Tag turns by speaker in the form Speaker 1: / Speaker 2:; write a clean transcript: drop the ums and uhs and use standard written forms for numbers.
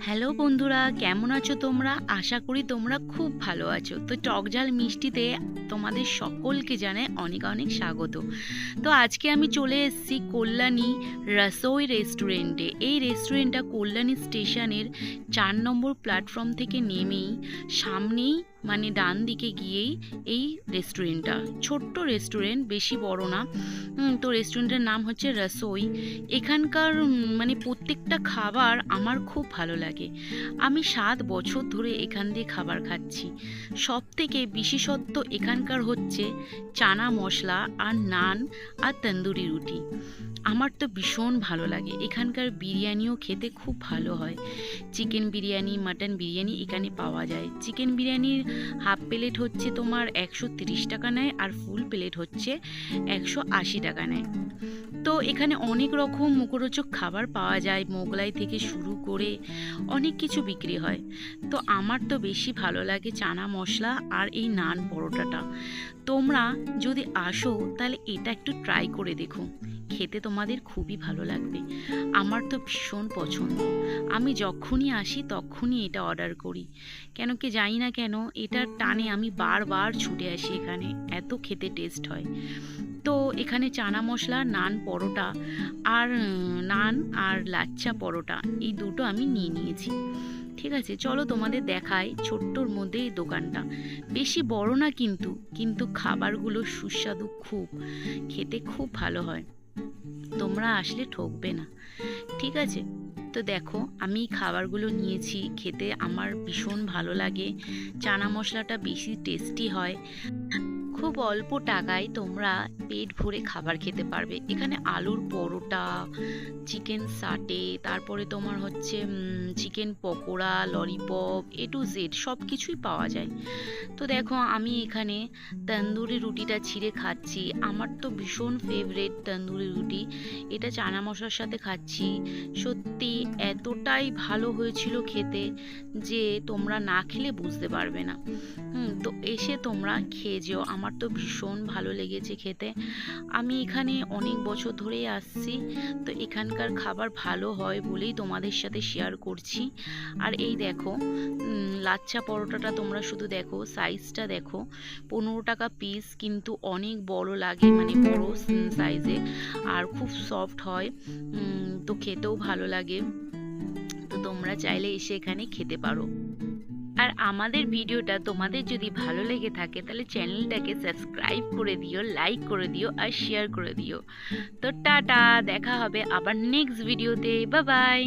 Speaker 1: Hello বন্ধুরা, কেমন আছো তোমরা? আশা করি তোমরা খুব ভালো আছো। তো টকঝাল মিষ্টিতে তোমাদের সকলকে জানাই অনেক অনেক স্বাগত। তো আজকে আমি চলে এসেছি কল্যাণী রসোই রেস্টুরেন্টে। এই রেস্টুরেন্টটা কল্যাণী স্টেশনের 4 নম্বর প্ল্যাটফর্ম থেকে নেমেই সামনেই মানে ডান দিকে গিয়েই এই রেস্টুরেন্টটা। ছোট্ট রেস্টুরেন্ট, বেশি বড় না। তো রেস্টুরেন্টের নাম হচ্ছে রসোই। এখানকার মানে প্রত্যেকটা খাবার আমার খুব ভালো লাগে। আমি 7 বছর ধরে এখান দিয়ে খাবার খাচ্ছি। সব থেকে বিশেষত্ব এখানকার হচ্ছে চানা মশলা আর নান আর তন্দুরি রুটি। আমার তো ভীষণ ভালো লাগে। এখানকার বিরিয়ানিও খেতে খুব ভালো হয়। চিকেন বিরিয়ানি, মাটন বিরিয়ানি এখানে পাওয়া যায়। চিকেন বিরিয়ানির হাফ প্লেট হচ্ছে তোমার 130 টাকা নেয়, আর ফুল প্লেট হচ্ছে 180 টাকা নেয়। তো এখানে অনেক রকম মুখরোচক খাবার পাওয়া যায়, মোগলাই থেকে শুরু করে অনেক কিছু বিক্রি হয়। তো আমার তো বেশি ভালো লাগে চানা মশলা আর এই নান পরোটাটা। তোমরা যদি আসো তাহলে এটা একটু ট্রাই করে দেখো, খেতে তোমাদের খুবই ভালো লাগবে। আমার তো ভীষণ পছন্দ। আমি যখনই আসি তখনই এটা অর্ডার করি, কেন কি জানি না কেন এটার টানে আমি বারবার ছুটে আসি এখানে, এত খেতে টেস্ট হয়। তো এখানে চানা মশলা, নান পরোটা আর নান আর লাচ্ছা পরোটা এই দুটো আমি নিয়ে নিয়েছি। ঠিক আছে, চলো তোমাদের দেখাই ছোট্টর মধ্যে এই দোকানটা। বেশি বড় না কিন্তু কিন্তু খাবারগুলো সুস্বাদু খুব, খেতে খুব ভালো হয়। তোমরা আসলে ঠকবে না। ঠিক আছে, তো দেখো আমি খাবারগুলো নিয়েছি, খেতে আমার ভীষণ ভালো লাগে। চানা মশলাটা বেশি টেস্টি হয়। খুব অল্প টাকায় তোমরা পেট ভরে খাবার খেতে পারবে। এখানে আলুর পরোটা, চিকেন সাটে, তারপরে তোমার হচ্ছে chicken pakora, lollipop, A to Z সব কিছুই পাওয়া যায়। তো দেখো আমি এখানে তন্দুরি রুটিটা ছিঁড়ে খাচ্ছি। আমার তো ভীষণ ফেভারিট তন্দুরি রুটি। এটা চানা মশলার সাথে খাচ্ছি। সত্যি এতটাই ভালো হয়েছিল খেতে যে তোমরা না খেলে বুঝতে পারবে না। তো এসে তোমরা খেয়ে যেও, আমার তো ভীষণ ভালো লেগেছে খেতে। আমি এখানে অনেক বছর ধরেই আসছি, তো এখানকার খাবার ভালো হয় বলেই তোমাদের সাথে শেয়ার করছি। আর এই দেখো লাচ্ছা পরোটাটা তোমরা শুধু দেখো, সাইজটা দেখো, 15 টাকা পিস, কিন্তু অনেক বড় লাগে, মানে বড় সাইজে, আর খুব সফট হয়। তো খেতেও ভালো লাগে। তো তোমরা চাইলে এসে এখানে খেতে পারো। আর আমাদের ভিডিওটা তোমাদের যদি ভালো লেগে থাকে তাহলে চ্যানেলটাকে সাবস্ক্রাইব করে দিও, লাইক করে দিও আর শেয়ার করে দিও। তো টাটা, দেখা হবে আবার নেক্সট ভিডিওতে। Bye bye.